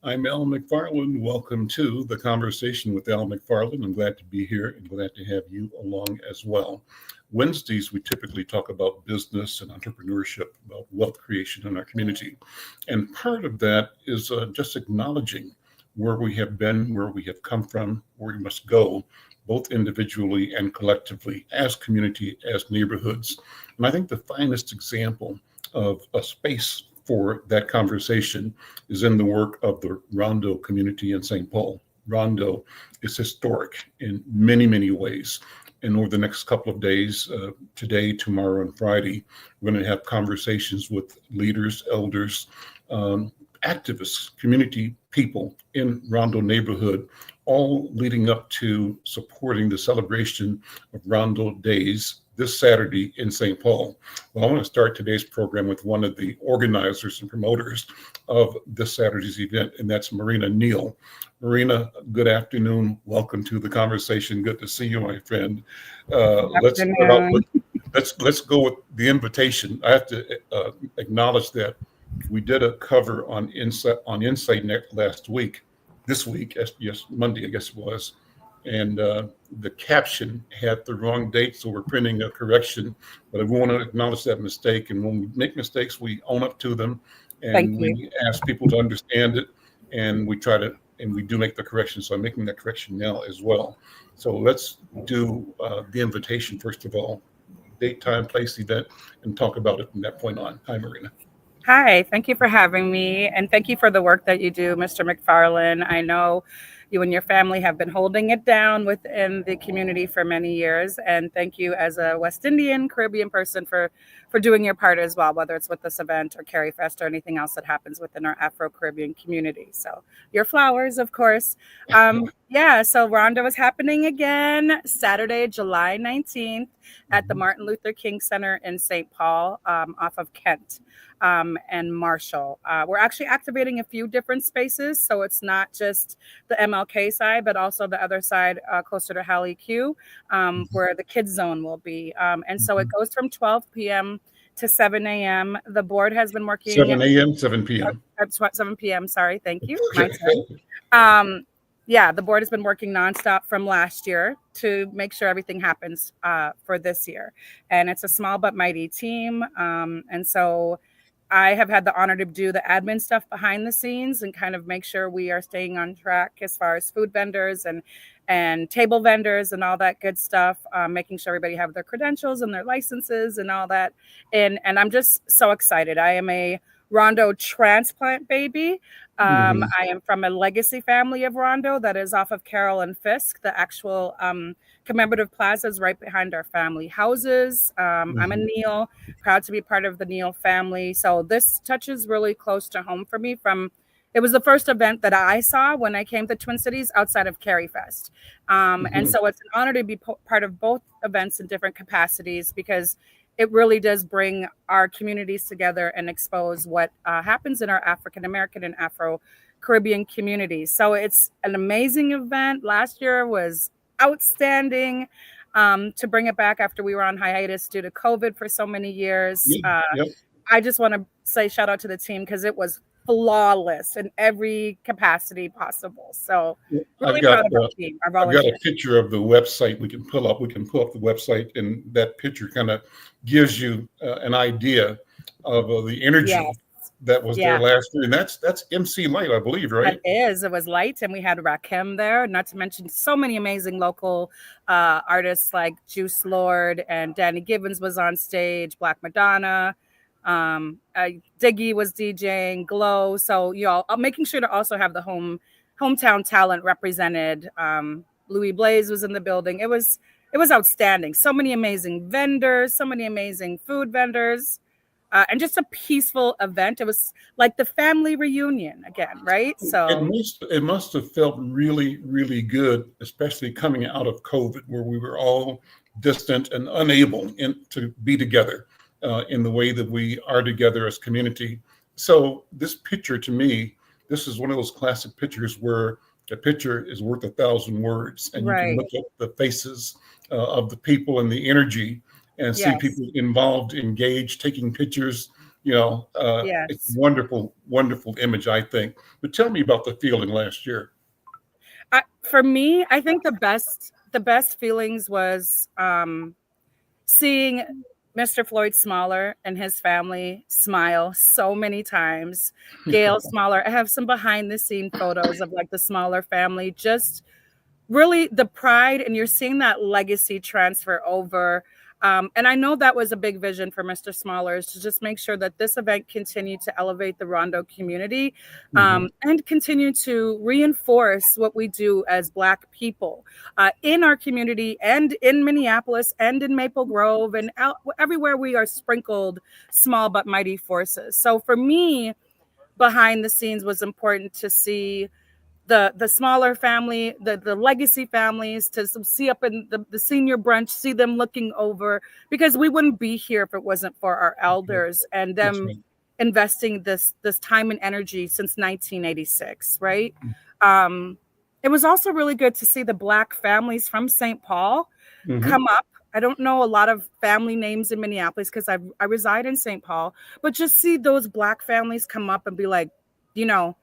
I'm Al McFarlane. Welcome to the conversation with Al McFarlane. I'm glad to be here and glad to have you along as well. Wednesdays, we typically talk about business and entrepreneurship, about wealth creation in our community. And part of that is just acknowledging where we have been, where we have come from, where we must go, both individually and collectively, as community, as neighborhoods. And I think the finest example of a space for that conversation is in the work of the Rondo community in St. Paul. Rondo is historic in many, many ways. And over the next couple of days, today, tomorrow, and Friday, we're going to have conversations with leaders, elders, activists, community people in Rondo neighborhood, all leading up to supporting the celebration of Rondo Days this Saturday in St. Paul. Well, I want to start today's program with one of the organizers and promoters of this Saturday's event, and that's Marina Neal. Marina, good afternoon. Welcome to the conversation. Good to see you, my friend. Let's start out with, let's go with the invitation. I have to acknowledge that we did a cover on Insight Net this week, yes, Monday, I guess it was. And the caption had the wrong date, so we're printing a correction. But I want to acknowledge that mistake. And when we make mistakes, we own up to them, and we ask people to understand it. And we do make the correction. So I'm making that correction now as well. So let's do the invitation first of all, date, time, place, event, and talk about it from that point on. Hi, Marina. Hi, thank you for having me, and thank you for the work that you do, Mr. McFarlane. I know you and your family have been holding it down within the community for many years, and thank you as a West Indian, Caribbean person for doing your part as well, whether it's with this event or Carry Fest or anything else that happens within our Afro-Caribbean community. So your flowers, of course. So Rondo is happening again Saturday, July 19th at the Martin Luther King Center in St. Paul off of Kent. And Marshall. We're actually activating a few different spaces, so it's not just the MLK side, but also the other side closer to Halley Q, where the kids zone will be. And so it goes from 12 p.m. to 7 a.m. The board has been working 7 a.m., 7 p.m. At 7 p.m. Sorry, thank you. My turn. The board has been working nonstop from last year to make sure everything happens for this year. And it's a small but mighty team. And so I have had the honor to do the admin stuff behind the scenes and kind of make sure we are staying on track as far as food vendors and table vendors and all that good stuff, making sure everybody have their credentials and their licenses and all that. And I'm just so excited. I am a Rondo transplant baby. I am from a legacy family of Rondo that is off of Carroll and Fisk. The actual commemorative plaza is right behind our family houses. I'm a Neal, proud to be part of the Neal family. So this touches really close to home for me. It was the first event that I saw when I came to Twin Cities outside of Carry Fest. And so it's an honor to be part of both events in different capacities because it really does bring our communities together and expose what happens in our African American and Afro-Caribbean communities. So it's an amazing event. Last year was outstanding. To bring it back after we were on hiatus due to COVID for so many years. I just want to say shout out to the team because it was flawless in every capacity possible. So really proud of our team. I've got a picture of the website we can pull up. We can pull up the website, and that picture kind of gives you an idea of the energy that was there last year. And that's MC Light, I believe, right? It is. It was Light, and we had Rakim there, not to mention so many amazing local artists like Juice Lord, and Danny Gibbons was on stage, Black Madonna. Diggy was DJing, Glow. So y'all making sure to also have the hometown talent represented. Louis Blaze was in the building. It was outstanding. So many amazing vendors, so many amazing food vendors, and just a peaceful event. It was like the family reunion again, right? So it must have felt really, really good, especially coming out of COVID, where we were all distant and unable to be together. In the way that we are together as community. So this picture, to me, this is one of those classic pictures where a picture is worth 1,000 words, and you can look at the faces of the people and the energy and see people involved, engaged, taking pictures, It's Yes. wonderful, wonderful image, I think. But tell me about the feeling last year. For me, I think the best feelings was seeing Mr. Floyd Smaller and his family smile so many times. Gail Smaller, I have some behind the scene photos of like the Smaller family, just really the pride, and you're seeing that legacy transfer over. And I know that was a big vision for Mr. Smaller, is to just make sure that this event continued to elevate the Rondo community, Hmm. and continue to reinforce what we do as Black people in our community and in Minneapolis and in Maple Grove and everywhere we are sprinkled small but mighty forces. So for me, behind the scenes was important to see the smaller family, the legacy families, to see up in the senior brunch, see them looking over, because we wouldn't be here if it wasn't for our elders and That's them right. investing this time and energy since 1986, right? Um, it was also really good to see the Black families from St. Paul Hmm. come up. I don't know a lot of family names in Minneapolis because I reside in St. Paul, but just see those Black families come up and be like, you know,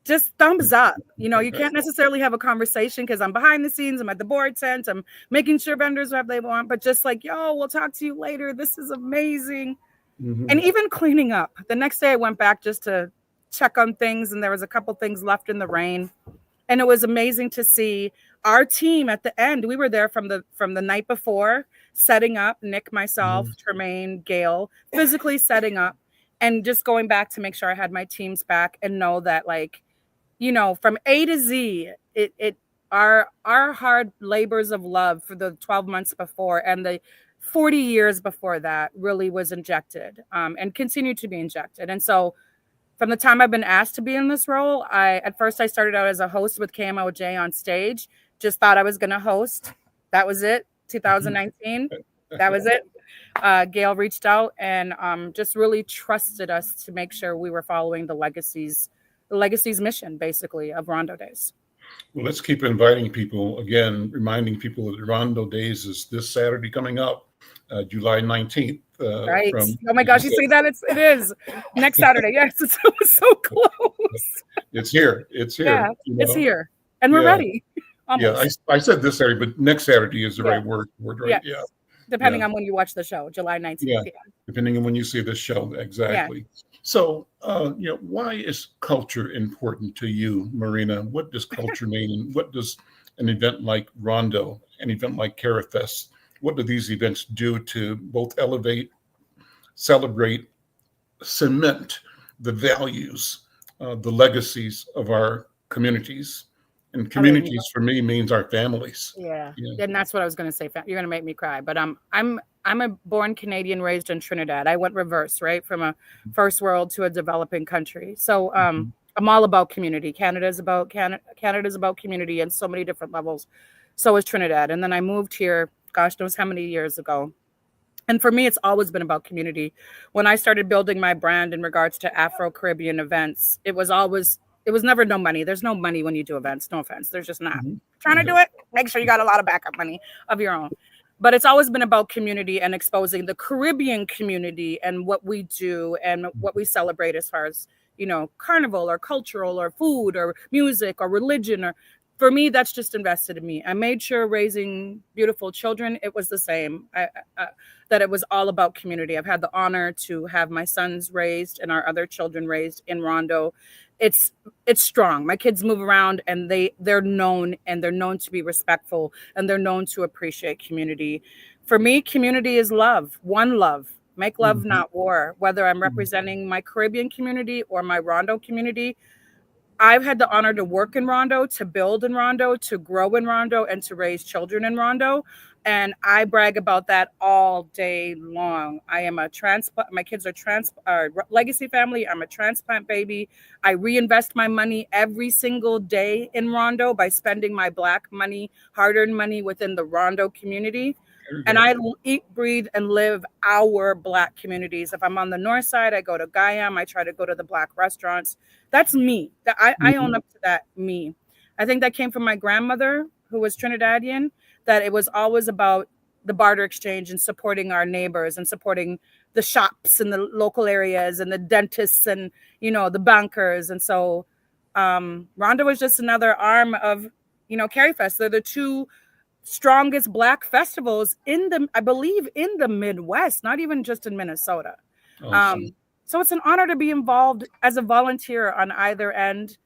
just thumbs up. You can't necessarily have a conversation because I'm behind the scenes, I'm at the board tent, I'm making sure vendors have they want, but just like, yo, we'll talk to you later. This is amazing. Hmm. And even cleaning up. The next day I went back just to check on things, and there was a couple things left in the rain. And it was amazing to see our team at the end. We were there from the night before, setting up, Nick, myself, Tremaine, Gail, physically setting up, and just going back to make sure I had my teams back and know that, like, from A to Z, it our hard labors of love for the 12 months before and the 40 years before that really was injected, and continued to be injected. And so from the time I've been asked to be in this role, at first I started out as a host with KMOJ on stage, just thought I was going to host. That was it. 2019. That was it. Gail reached out and just really trusted us to make sure we were following the legacy's mission, basically, of Rondo Days. Well, let's keep inviting people again, reminding people that Rondo Days is this Saturday coming up, July 19th. Right. From Oh my gosh, you see that? It is next Saturday. Yes, it's so close. It's here. It's Yeah, here. it's here. And we're Yeah, ready. yeah. Almost. I said this Saturday, but next Saturday is the Yeah. right word, right? Yes. Yeah, yeah, Depending on when you watch the show, July 19th. yeah. Yeah. Depending on when you see this show, Yeah. exactly. So, why is culture important to you, Marina? What does culture mean, and what does an event like Rondo, an event like Carafest, what do these events do to both elevate, celebrate, cement the values, the legacies of our communities? And I mean, communities for me means our families. yeah, Yeah. and that's what I was going to say. You're going to make me cry, but I'm a born Canadian, raised in Trinidad. I went reverse, right, from a first world to a developing country. So Mhm. I'm all about community. Canada's about community in so many different levels. So is Trinidad, and then I moved here, gosh knows how many years ago. And for me, it's always been about community. When I started building my brand in regards to Afro-Caribbean events, it was never no money. There's no money when you do events. No offense. There's just not. Mhm. Trying to Yeah. do it, make sure you got a lot of backup money of your own. But it's always been about community and exposing the Caribbean community and what we do and what we celebrate as far as, carnival or cultural or food or music or religion. Or for me, that's just invested in me. I made sure raising beautiful children, it was the same. That it was all about community. I've had the honor to have my sons raised and our other children raised in Rondo. It's strong. My kids move around and they're known, and they're known to be respectful, and they're known to appreciate community. For me, community is love, one love. Make love, Mhm. not war. Whether I'm Mhm. representing my Caribbean community or my Rondo community, I've had the honor to work in Rondo, to build in Rondo, to grow in Rondo, and to raise children in Rondo. And I brag about that all day long. I am a transplant. My kids are legacy family. I'm a transplant baby. I reinvest my money every single day in Rondo by spending my Black money, hard-earned money within the Rondo community. There you And go. I eat, breathe, and live our Black communities. If I'm on the north side, I go to Guyam. I try to go to the Black restaurants. That's me. That I own Mhm. up to that, me. I think that came from my grandmother, who was Trinidadian, that it was always about the barter exchange and supporting our neighbors and supporting the shops and the local areas and the dentists and, you know, the bankers. And so Rondo is just another arm of, you know, CariFest. They're the two strongest Black festivals in the, I believe, in the Midwest, not even just in Minnesota. Awesome. So it's an honor to be involved as a volunteer on either end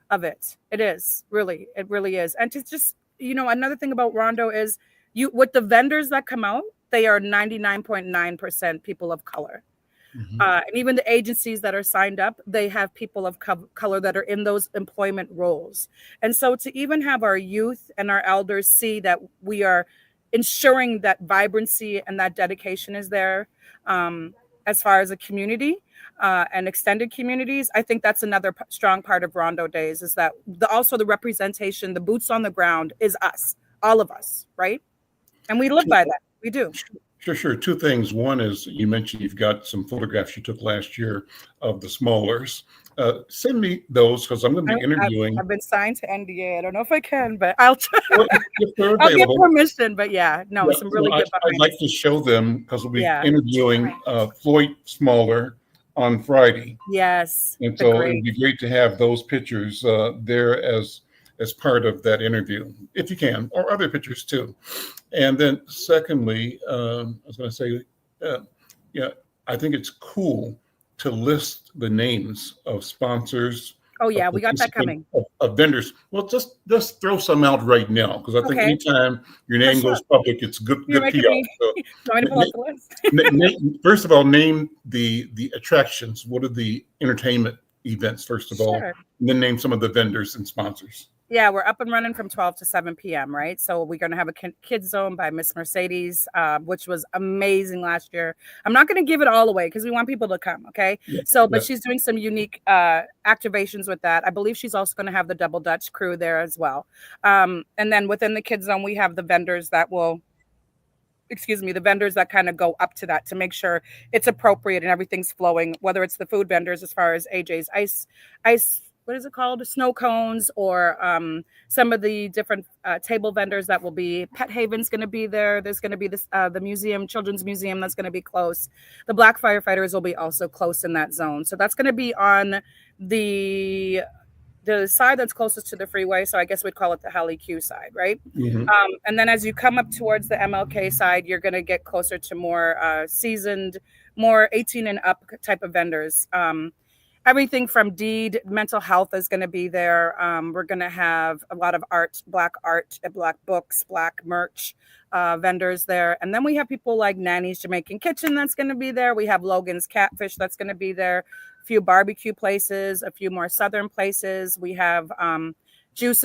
of it. It is really, it really is. And to just, you know, another thing about Rondo is you, with the vendors that come out, they are 99.9% people of color. And even the agencies that are signed up, they have people of color that are in those employment roles. And so to even have our youth and our elders see that we are ensuring that vibrancy and that dedication is there, as far as a community and extended communities, I think that's another strong part of Rondo Days, is that also the representation, the boots on the ground is us, all of us, right? And we live by that. We do. Sure. Two things. One is, you mentioned you've got some photographs you took last year of the smallers. Send me those, because I'm going to be interviewing. I've been signed to NDA. I don't know if I can, but I'll Well, if they're I'll get available. permission. But yeah, no, some really good I'd like to show them, because we'll be interviewing Floyd Smaller on Friday. Yes. And so it'd be great to have those pictures there as part of that interview, if you can, or other pictures too. And then secondly, I was going to say, I think it's cool to list the names of sponsors. Oh yeah, we got that coming. Of vendors. Well, just throw some out right now, because I think anytime your name goes public, it's good PR. So, do you want me to pull up the list? First of all, name the attractions. What are the entertainment events, first of all, and then name some of the vendors and sponsors. Yeah, we're up and running from 12 to 7 p.m., right? So we're going to have a kids zone by Miss Mercedes, which was amazing last year. I'm not going to give it all away because we want people to come, okay? But she's doing some unique activations with that. I believe she's also going to have the Double Dutch crew there as well. And then within the kids zone, we have the vendors that will, the vendors that kind of go up to that to make sure it's appropriate and everything's flowing, whether it's the food vendors as far as AJ's ice, what is it called? Snow cones, or some of the different table vendors that will be. Pet Haven's going to be there. There's going to be this the museum, Children's Museum, that's going to be close. The Black firefighters will be also close in that zone. So that's going to be on the side that's closest to the freeway. So I guess we'd call it the Halley Q side, right? And then as you come up towards the MLK side, you're going to get closer to more seasoned, more 18 and up type of vendors. Everything from Deed, mental health is going to be there. We're going to have a lot of art, Black books, Black merch vendors there. And then we have people like Nanny's Jamaican Kitchen that's going to be there. We have Logan's Catfish that's going to be there. A few barbecue places, a few more Southern places. We have two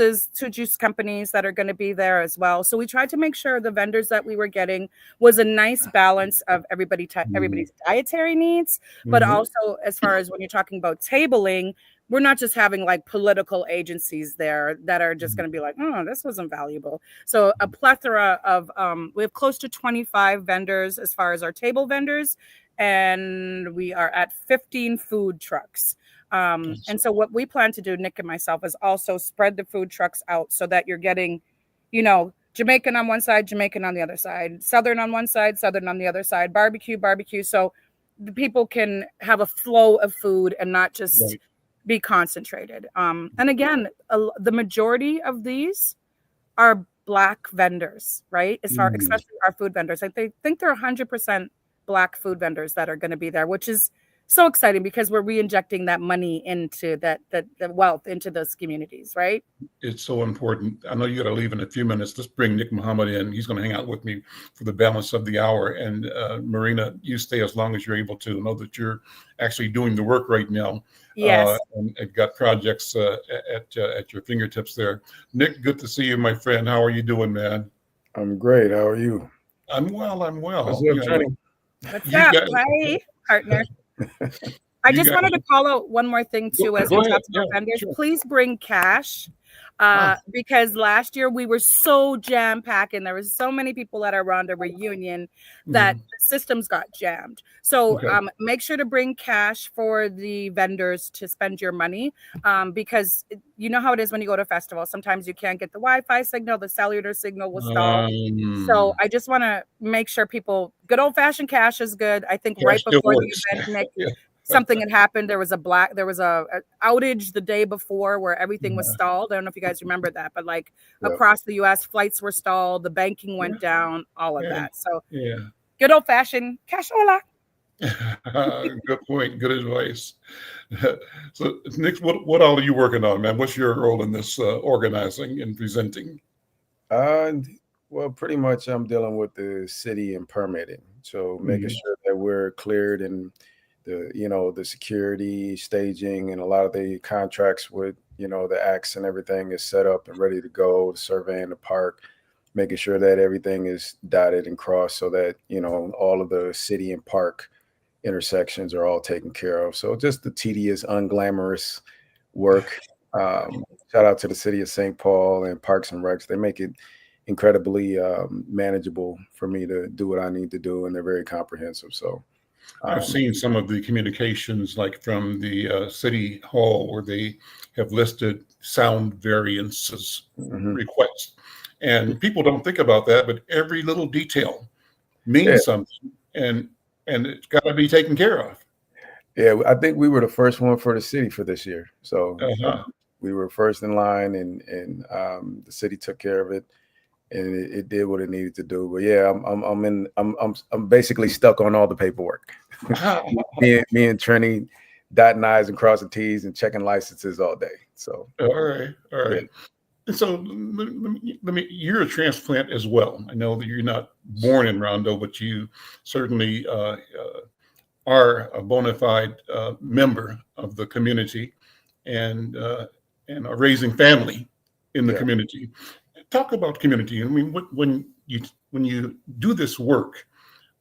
juice companies that are going to be there as well. So we tried to make sure the vendors that we were getting was a nice balance of everybody's dietary needs, but also as far as when you're talking about tabling, we're not just having like political agencies there that are just going to be like, oh, this wasn't valuable. So a plethora of, we have close to 25 vendors as far as our table vendors, and we are at 15 food trucks. And so what we plan to do, Nick and myself, is also spread the food trucks out so that you're getting, Jamaican on one side, Jamaican on the other side, Southern on one side, Southern on the other side, barbecue. So the people can have a flow of food and not just be concentrated. And again, the majority of these are Black vendors, right? Especially our food vendors. I think they're 100% Black food vendors that are going to be there, which is so exciting because we're re-injecting that money into the wealth into those communities, right? It's so important. I know you got to leave in a few minutes. Let's bring Nick Muhammad in. He's going to hang out with me for the balance of the hour. And Marina, you stay as long as you're able to. Know that you're actually doing the work right now. Yes. And I've got projects at your fingertips there. Nick, good to see you, my friend. How are you doing, man? I'm great. How are you? I'm well. What's up, Johnny? What's up? Hi, partner. I You just guys, wanted to call out one more thing too, as we go ahead. talked Yeah, about vendors. sure. Please bring cash. Ah, Because last year we were so jam packed and there was so many people at our Rondo reunion that mhm. the systems got jammed. So Okay. make sure to bring cash for the vendors to spend your money, because you know how it is when you go to a festival. Sometimes you can't get the Wi-Fi signal, the cellular signal will stall. So I just want to make sure people, good old fashioned cash is good. I think Cash right still before the works. event, Nick, Yeah. something had happened. There was a outage the day before where everything was stalled. I don't know if you guys remember that, but like Yeah. across the US, flights were stalled, the banking Yeah. went down, all of Yeah. that. So Yeah. good old fashioned cashola. Good point. Good advice. So, Nick, what all are you working on, man? What's your role in this organizing and presenting? Uh, well, pretty much I'm dealing with the city and permitting. So making Mhm. sure that we're cleared and the security, staging, and a lot of the contracts with, the acts and everything is set up and ready to go, surveying the park, making sure that everything is dotted and crossed so that, all of the city and park intersections are all taken care of. So just the tedious, unglamorous work. Shout out to the city of St. Paul and Parks and Recs. They make it incredibly manageable for me to do what I need to do, and they're very comprehensive. So, I've seen some of the communications, like from the city hall, where they have listed sound variances mhm. requests, and people don't think about that, but every little detail Yeah, means something, and it's got to be taken care of. yeah. I think we were the first one for the city for this year. So Uh-huh. we were first in line, and the city took care of it, and it did what it needed to do. But yeah, I'm basically stuck on all the paperwork. me and Trini dotting I's and crossing T's and checking licenses all day. So All right, all yeah, right. And so you're a transplant as well. I know that you're not born in Rondo, but you certainly are a bona fide member of the community, and are raising family in the yeah. community. Talk about community. I mean, when you do this work,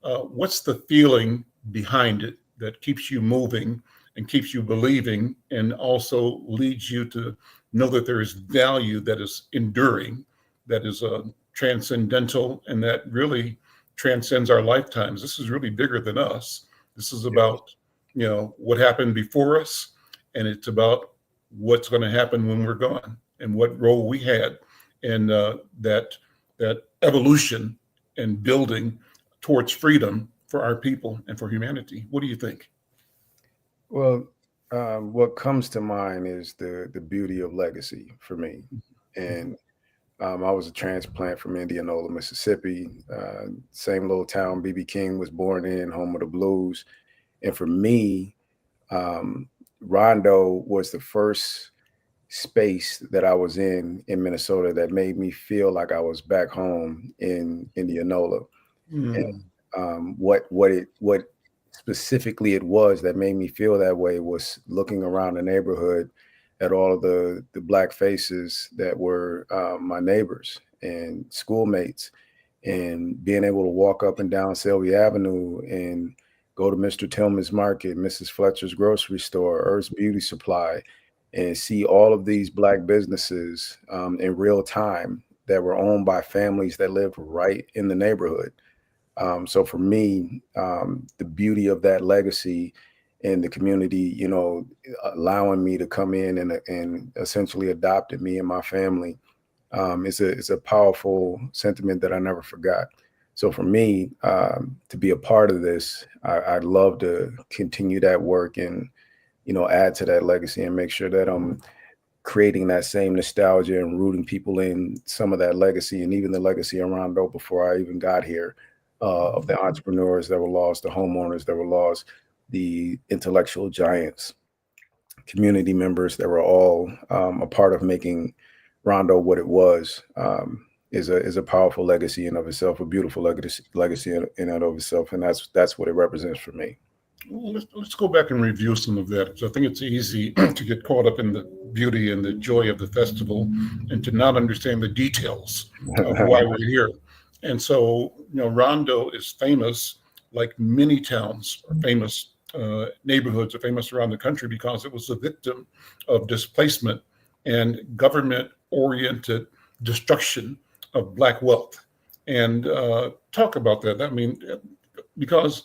what's the feeling behind it that keeps you moving and keeps you believing, and also leads you to know that there is value that is enduring, that is transcendental, and that really transcends our lifetimes? This is really bigger than us. This is about, what happened before us, and it's about what's going to happen when we're gone, and what role we had in that evolution and building towards freedom for our people and for humanity. What do you think? Well, what comes to mind is the beauty of legacy for me, and I was a transplant from Indianola, Mississippi, same little town BB King was born in, home of the blues, and for me, um, Rondo was the first space that I was in Minnesota that made me feel like I was back home in Indianola. And Mm, what specifically it was that made me feel that way was looking around the neighborhood at all of the black faces that were my neighbors and schoolmates, and being able to walk up and down Sylvia Avenue and go to Mr. Tillman's Market, Mrs. Fletcher's grocery store, Earth's Beauty Supply, and see all of these black businesses in real time that were owned by families that lived right in the neighborhood. So for me, the beauty of that legacy and the community, allowing me to come in and essentially adopted me and my family, is a powerful sentiment that I never forgot. So for me, to be a part of this, I'd love to continue that work and, add to that legacy and make sure that I'm creating that same nostalgia and rooting people in some of that legacy and even the legacy around though before I even got here, of the entrepreneurs that were lost, the homeowners that were lost, the intellectual giants, community members that were all a part of making Rondo what it was, is a powerful legacy in of itself, a beautiful legacy in and of itself, and that's what it represents for me. well, let's go back and review some of that, because I think it's easy to get caught up in the beauty and the joy of the festival and to not understand the details of why we're here. And so, Rondo is famous, like many towns are famous neighborhoods are famous around the country because it was a victim of displacement and government-oriented destruction of Black wealth. And talk about that. I mean, because,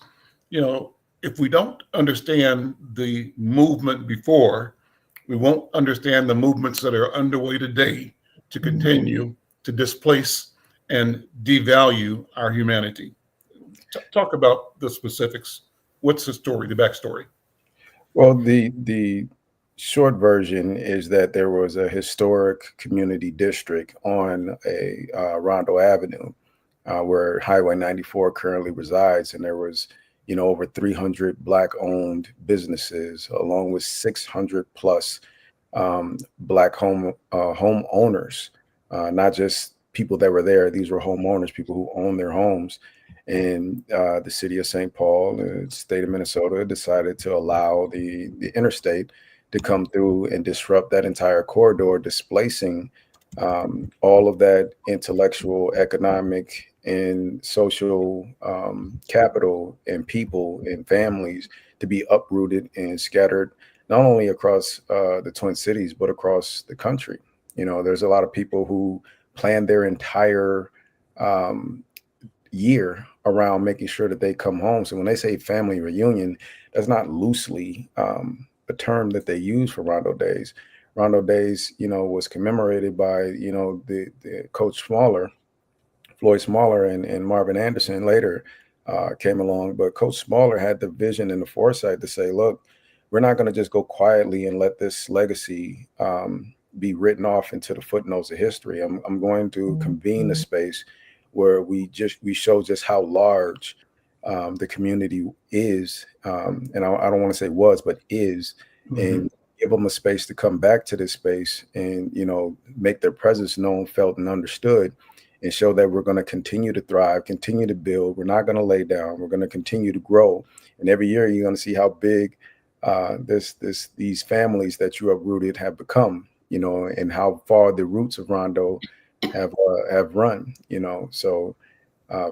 if we don't understand the movement before, we won't understand the movements that are underway today to continue to displace and devalue our humanity. Talk about the specifics. What's the story, the backstory? Well, the short version is that there was a historic community district on a Rondo Avenue where Highway 94 currently resides, and there was over 300 Black-owned businesses, along with 600 plus Black homeowners, not just people that were there. These were homeowners, people who own their homes. And the city of St. Paul, the state of Minnesota, decided to allow the interstate to come through and disrupt that entire corridor, displacing all of that intellectual, economic, and social capital and people and families to be uprooted and scattered, not only across the Twin Cities, but across the country. There's a lot of people who plan their entire year around making sure that they come home. So when they say family reunion, that's not loosely a term that they use for Rondo Days. Rondo Days, was commemorated by, the Coach Floyd Smaller, and Marvin Anderson later came along. But Coach Smaller had the vision and the foresight to say, look, we're not going to just go quietly and let this legacy be written off into the footnotes of history. I'm going to convene a space where we show just how large the community is, and I don't want to say was, but is, and give them a space to come back to this space and make their presence known, felt, and understood, and show that we're going to continue to thrive, continue to build. We're not going to lay down. We're going to continue to grow, and every year you're going to see how big these families that you uprooted have become, and how far the roots of Rondo have run, So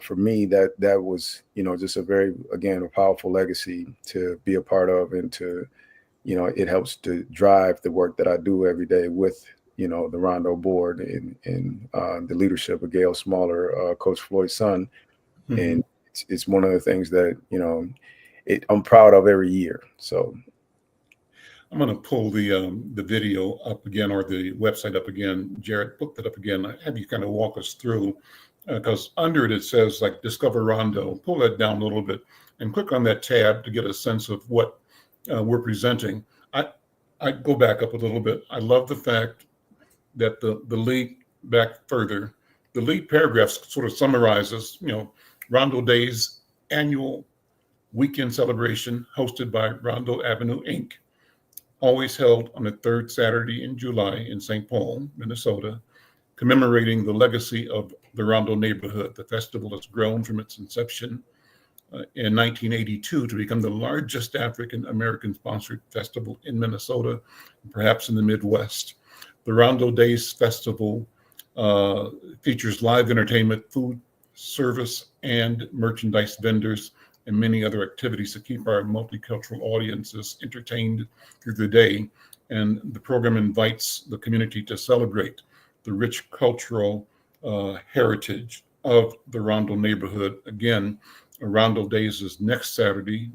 for me, that was, just a very, again, a powerful legacy to be a part of, and to, it helps to drive the work that I do every day with, the Rondo board and the leadership of Gail Smaller, Coach Floyd's son. And it's one of the things that, I'm proud of every year. So I'm going to pull the video up again, or the website up again. Jared, put that up again. I have you kind of walk us through, because under it says like Discover Rondo. Pull that down a little bit and click on that tab to get a sense of what we're presenting. I go back up a little bit. I love the fact that the lead back further, the lead paragraph sort of summarizes, Rondo Days annual weekend celebration hosted by Rondo Avenue Inc., always held on the third Saturday in July in St. Paul, Minnesota, commemorating the legacy of the Rondo neighborhood. The festival has grown from its inception in 1982 to become the largest African-American sponsored festival in Minnesota, perhaps in the Midwest. The Rondo Days Festival features live entertainment, food, service, and merchandise vendors, and many other activities to keep our multicultural audiences entertained through the day. And the program invites the community to celebrate the rich cultural heritage of the Rondo neighborhood. Again, Rondo Days is next Saturday,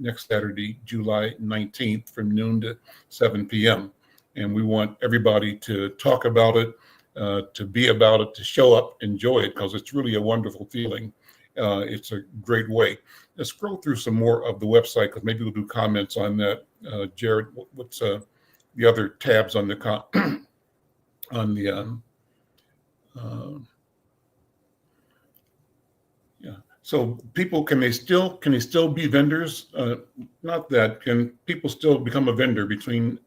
July 19th from noon to 7 p.m. And we want everybody to talk about it, to be about it, to show up, enjoy it, because it's really a wonderful feeling. It's a great way. Let's scroll through some more of the website, because maybe we'll do comments on that. Jared, what's the other tabs on the yeah. So people, can they still be vendors? Not that. Can people still become a vendor between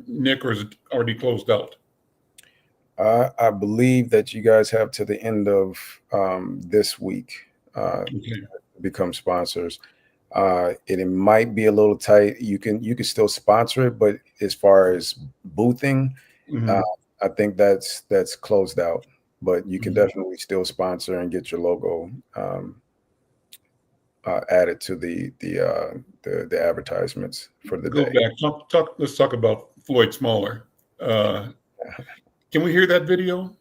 Nick, or is it already closed out? I believe that you guys have to the end of this week Okay. to become sponsors. It might be a little tight. You can still sponsor it, but as far as boothing, I think that's closed out. But you can definitely still sponsor and get your logo added to the the advertisements for the Go day. back. Let's talk about Floyd Smaller. Can we hear that video?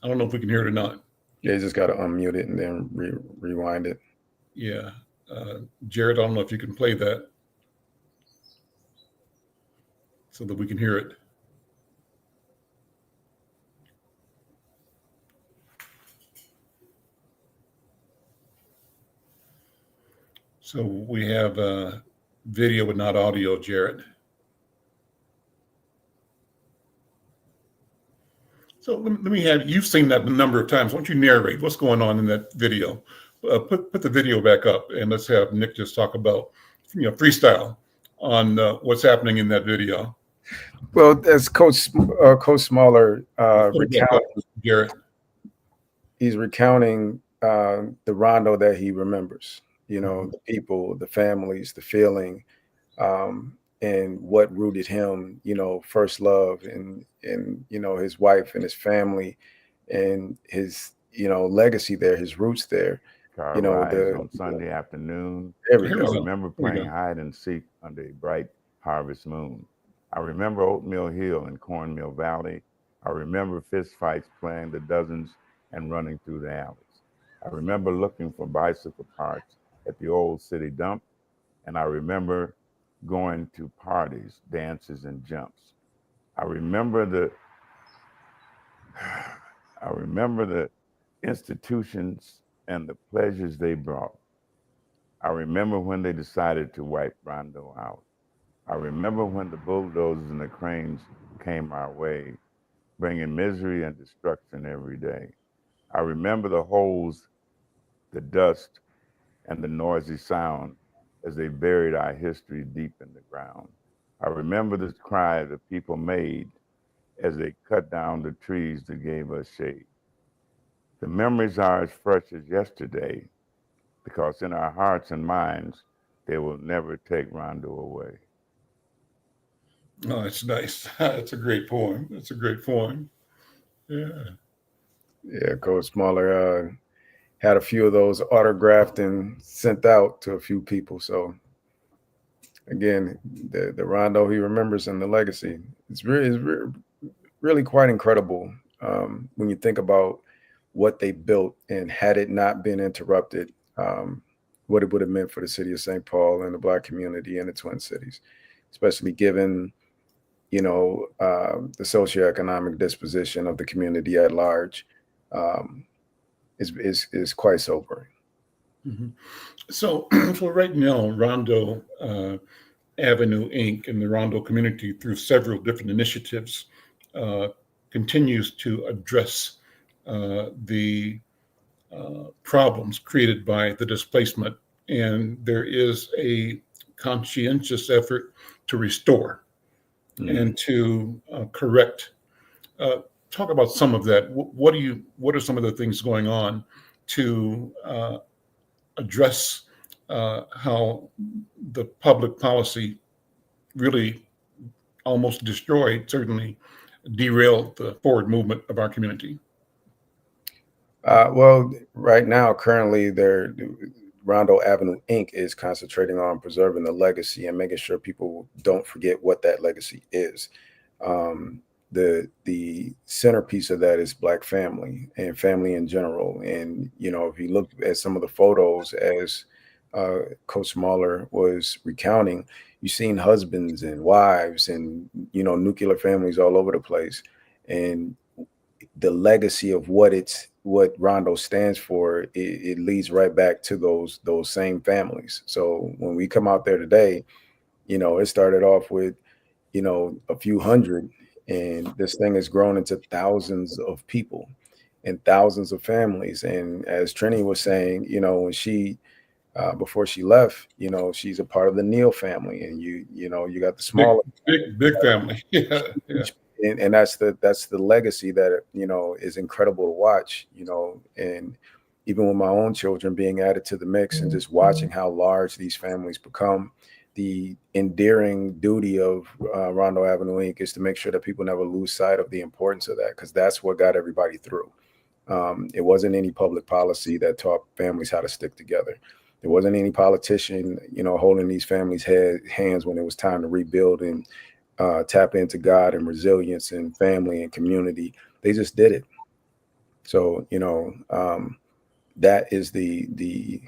I don't know if we can hear it or not. Yeah, you just got to unmute it and then rewind it. Yeah. Jared, I don't know if you can play that so that we can hear it. So we have video but not audio, Jared. So let me have, you've seen that a number of times. Why don't you narrate what's going on in that video? Put the video back up and let's have Nick just talk about, freestyle on what's happening in that video. Well, as Coach Smaller Jared. He's recounting the Rondo that he remembers. The people, the families, the feeling, and what rooted him. First love, and his wife and his family, and his legacy there, his roots there. On Sunday afternoon. I remember playing hide and seek under a bright harvest moon. I remember Oatmeal Hill and Cornmeal Valley. I remember fist fights playing the dozens and running through the alleys. I remember looking for bicycle parts at the old city dump. And I remember going to parties, dances, and jumps. I remember the institutions and the pleasures they brought. I remember when they decided to wipe Rondo out. I remember when the bulldozers and the cranes came our way, bringing misery and destruction every day. I remember the holes, the dust, and the noisy sound as they buried our history deep in the ground. I remember the cry the people made as they cut down the trees that gave us shade. The memories are as fresh as yesterday, because in our hearts and minds, they will never take Rondo away. Oh, that's nice. That's a great poem. That's a great poem. Yeah. Yeah, Coach Smaller had a few of those autographed and sent out to a few people. So again, the Rondo he remembers and the legacy, it's really quite incredible when you think about what they built, and had it not been interrupted, what it would have meant for the city of St. Paul and the Black community in the Twin Cities, especially given, the socioeconomic disposition of the community at large, is quite sobering. Mm-hmm. So right now, Rondo Avenue Inc. and the Rondo community, through several different initiatives, continues to address the problems created by the displacement. And there is a conscientious effort to restore and to correct. Talk about some of that. What are some of the things going on to address how the public policy really almost destroyed, certainly derailed the forward movement of our community? Well, right now, currently, Rondo Avenue Inc. is concentrating on preserving the legacy and making sure people don't forget what that legacy is. The centerpiece of that is Black family and family in general. And, if you look at some of the photos as Coach Smaller was recounting, you've seen husbands and wives and, nuclear families all over the place. And the legacy of what Rondo stands for, it leads right back to those same families. So when we come out there today, it started off with, a few hundred, and this thing has grown into thousands of people and thousands of families. And as Trini was saying, when she before she left, she's a part of the Neal family, and you got the smaller big family. Yeah. And that's the legacy that is incredible to watch, and even with my own children being added to the mix and just watching how large these families become, the endearing duty of Rondo Avenue Inc. is to make sure that people never lose sight of the importance of that, because that's what got everybody through. It wasn't any public policy that taught families how to stick together. There wasn't any politician, holding these families' hands when it was time to rebuild and tap into God and resilience and family and community. They just did it. So, that is the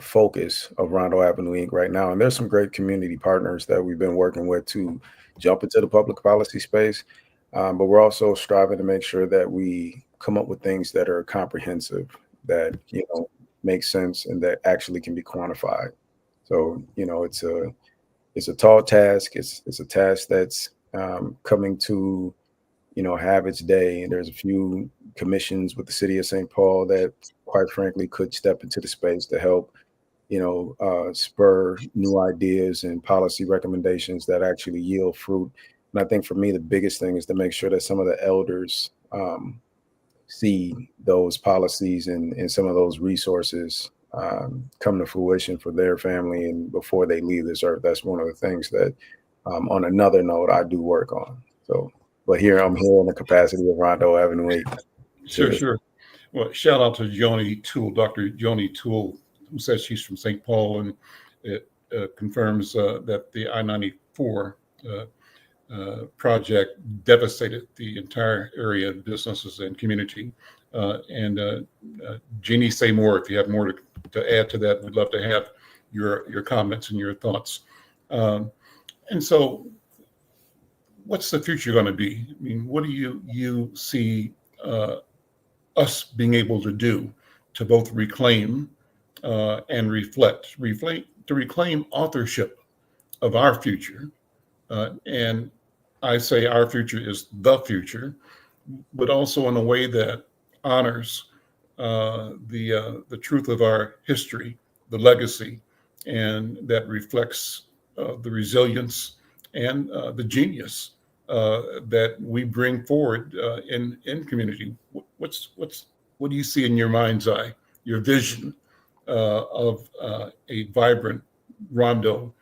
focus of Rondo Avenue Inc. right now. And there's some great community partners that we've been working with to jump into the public policy space. But we're also striving to make sure that we come up with things that are comprehensive, that, make sense, and that actually can be quantified. So, it's a tall task. It's a task that's coming to, have its day. And there's a few commissions with the city of St. Paul that, quite frankly, could step into the space to help, spur new ideas and policy recommendations that actually yield fruit. And I think for me, the biggest thing is to make sure that some of the elders see those policies and some of those resources come to fruition for their family and before they leave this earth. That's one of the things that, on another note, I do work on. So, but I'm here in the capacity of Rondo Avenue 8. Sure. Well, shout out to Joni Toole, Dr. Joni Toole, who says she's from St. Paul, and it confirms that the I-94 project devastated the entire area of businesses and community. Jeannie, say more if you have more to add to that. We'd love to have your comments and your thoughts. And so, what's the future going to be? I mean, what do you see us being able to do to both reclaim and reflect, to reclaim authorship of our future? And I say our future is the future, but also in a way that honors the truth of our history, the legacy, and that reflects the resilience and the genius that we bring forward in community. What do you see in your mind's eye, your vision of a vibrant Rondo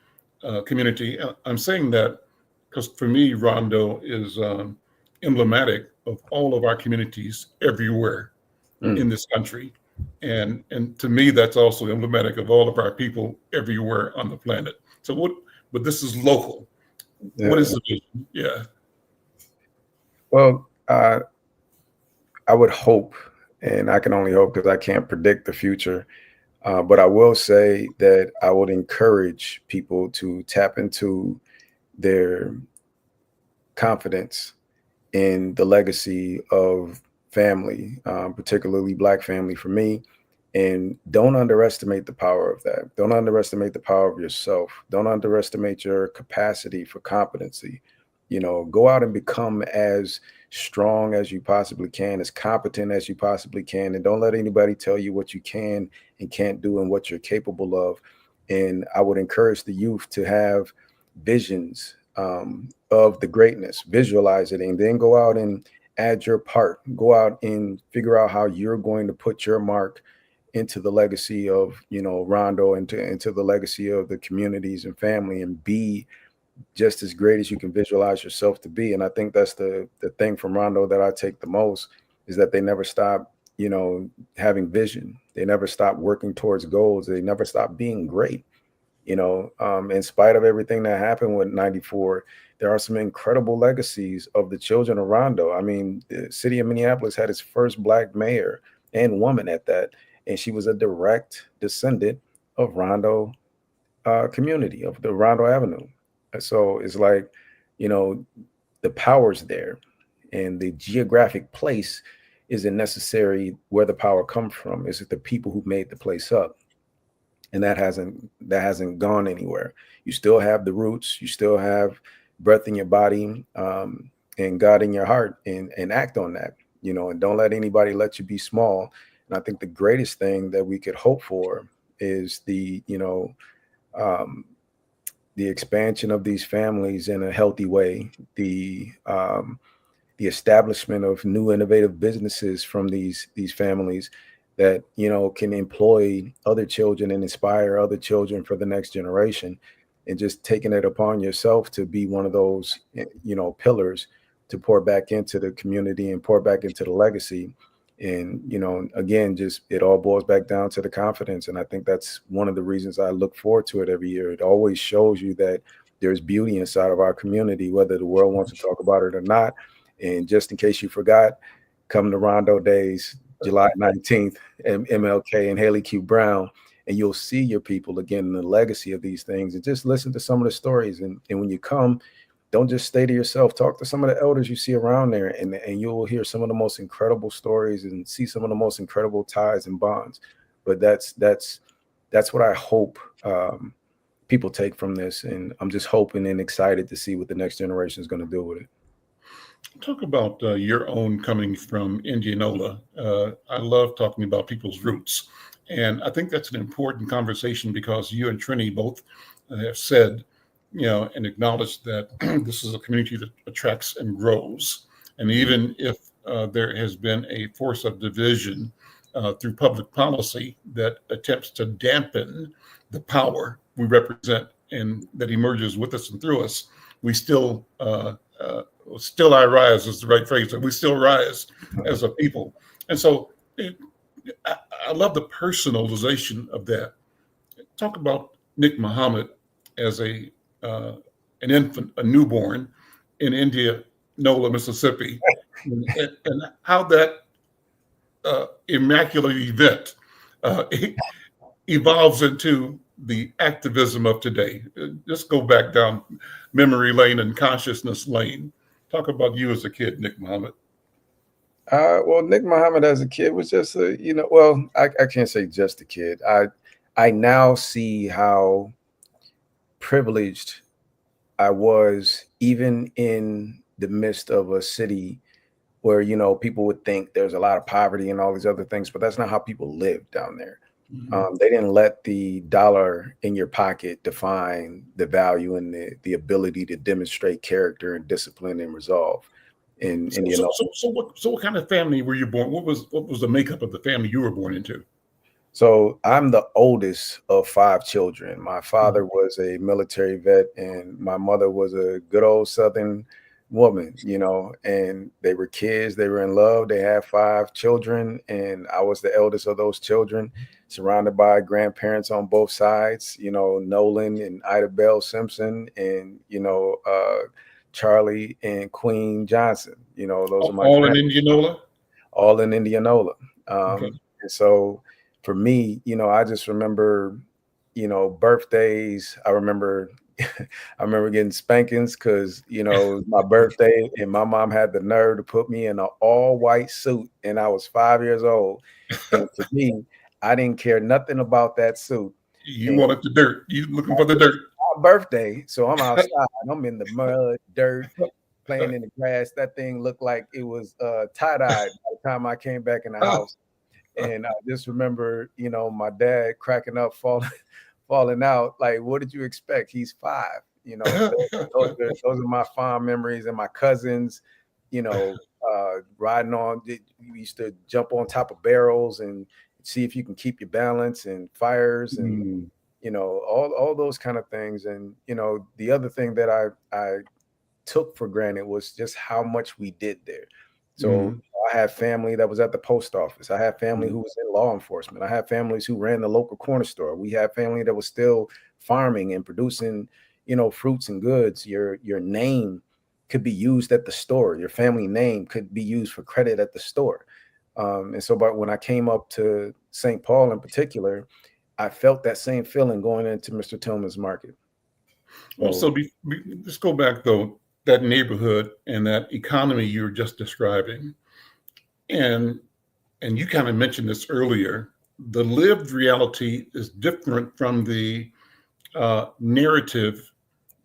community? I'm saying that because for me, Rondo is emblematic of all of our communities everywhere in this country. And to me, that's also emblematic of all of our people everywhere on the planet. So but this is local. Yeah. What is the vision? Yeah. Well, I would hope, and I can only hope because I can't predict the future, but I will say that I would encourage people to tap into their confidence in the legacy of family, particularly Black family for me. And don't underestimate the power of that. Don't underestimate the power of yourself. Don't underestimate your capacity for competency. Go out and become as strong as you possibly can, as competent as you possibly can. And don't let anybody tell you what you can and can't do and what you're capable of. And I would encourage the youth to have visions of the greatness, visualize it, and then go out and add your part. Go out and figure out how you're going to put your mark into the legacy of, Rondo, into the legacy of the communities and family, and be just as great as you can visualize yourself to be. And I think that's the thing from Rondo that I take the most, is that they never stop, having vision. They never stop working towards goals. They never stop being great. In spite of everything that happened with 94, there are some incredible legacies of the children of Rondo. I mean, the city of Minneapolis had its first Black mayor and woman at that. And she was a direct descendant of Rondo community, of the Rondo Avenue. So it's like, the power's there, and the geographic place isn't necessary where the power comes from. It's the people who made the place up. And that hasn't gone anywhere. You still have the roots, you still have breath in your body, and God in your heart, and act on that, and don't let anybody let you be small. And I think the greatest thing that we could hope for is the expansion of these families in a healthy way, the establishment of new innovative businesses from these families that, can employ other children and inspire other children for the next generation, and just taking it upon yourself to be one of those, pillars to pour back into the community and pour back into the legacy. And, again, just it all boils back down to the confidence. And I think that's one of the reasons I look forward to it every year. It always shows you that there's beauty inside of our community, whether the world wants to talk about it or not. And just in case you forgot, come to Rondo Days, July 19th, MLK and Haley Q. Brown, and you'll see your people again, the legacy of these things, and just listen to some of the stories. And when you come, don't just stay to yourself. Talk to some of the elders you see around there, and you'll hear some of the most incredible stories and see some of the most incredible ties and bonds. But that's what I hope people take from this, and I'm just hoping and excited to see what the next generation is going to do with it. Talk about your own coming from Indianola. I love talking about people's roots, and I think that's an important conversation because you and Trini both have said, and acknowledge that this is a community that attracts and grows. And even if there has been a force of division through public policy that attempts to dampen the power we represent and that emerges with us and through us, we still I rise is the right phrase. We still rise as a people. And so I love the personalization of that. Talk about Nick Muhammad as an infant, a newborn in Indianola, Mississippi, and how that immaculate event evolves into the activism of today. Just go back down memory lane and consciousness lane. Talk about you as a kid, Nick Muhammad. Well, Nick Muhammad as a kid was just I can't say just a kid. I now see how privileged I was, even in the midst of a city where, people would think there's a lot of poverty and all these other things, but that's not how people live down there. Mm-hmm. They didn't let the dollar in your pocket define the value and the ability to demonstrate character and discipline and resolve. So what kind of family were you born? What was the makeup of the family you were born into? So I'm the oldest of 5 children. My father was a military vet, and my mother was a good old Southern woman, and they were kids. They were in love. They had 5 children, and I was the eldest of those children, surrounded by grandparents on both sides, Nolan and Ida Bell Simpson, and, Charlie and Queen Johnson. Those are my all in Indianola? All in Indianola. Okay. And so for me, I just remember, birthdays. I remember getting spankings because, it was my birthday and my mom had the nerve to put me in an all white suit, and I was 5 years old. And to me, I didn't care nothing about that suit. You wanted the dirt. You looking for the dirt. My birthday. So I'm outside. I'm in the mud, dirt, playing in the grass. That thing looked like it was tie-dyed by the time I came back in the house. And I just remember, my dad cracking up, falling out. Like, what did you expect? He's 5. Those are my fond memories. And my cousins, riding on. We used to jump on top of barrels and see if you can keep your balance, and fires and all those kind of things. And the other thing that I took for granted was just how much we did there. So I had family that was at the post office. I had family who was in law enforcement. I had families who ran the local corner store. We had family that was still farming and producing, fruits and goods. Your name could be used at the store. Your family name could be used for credit at the store. And so, but when I came up to St. Paul in particular, I felt that same feeling going into Mr. Tillman's market. Well, so let's go back though, that neighborhood and that economy you were just describing. And you kind of mentioned this earlier, the lived reality is different from the narrative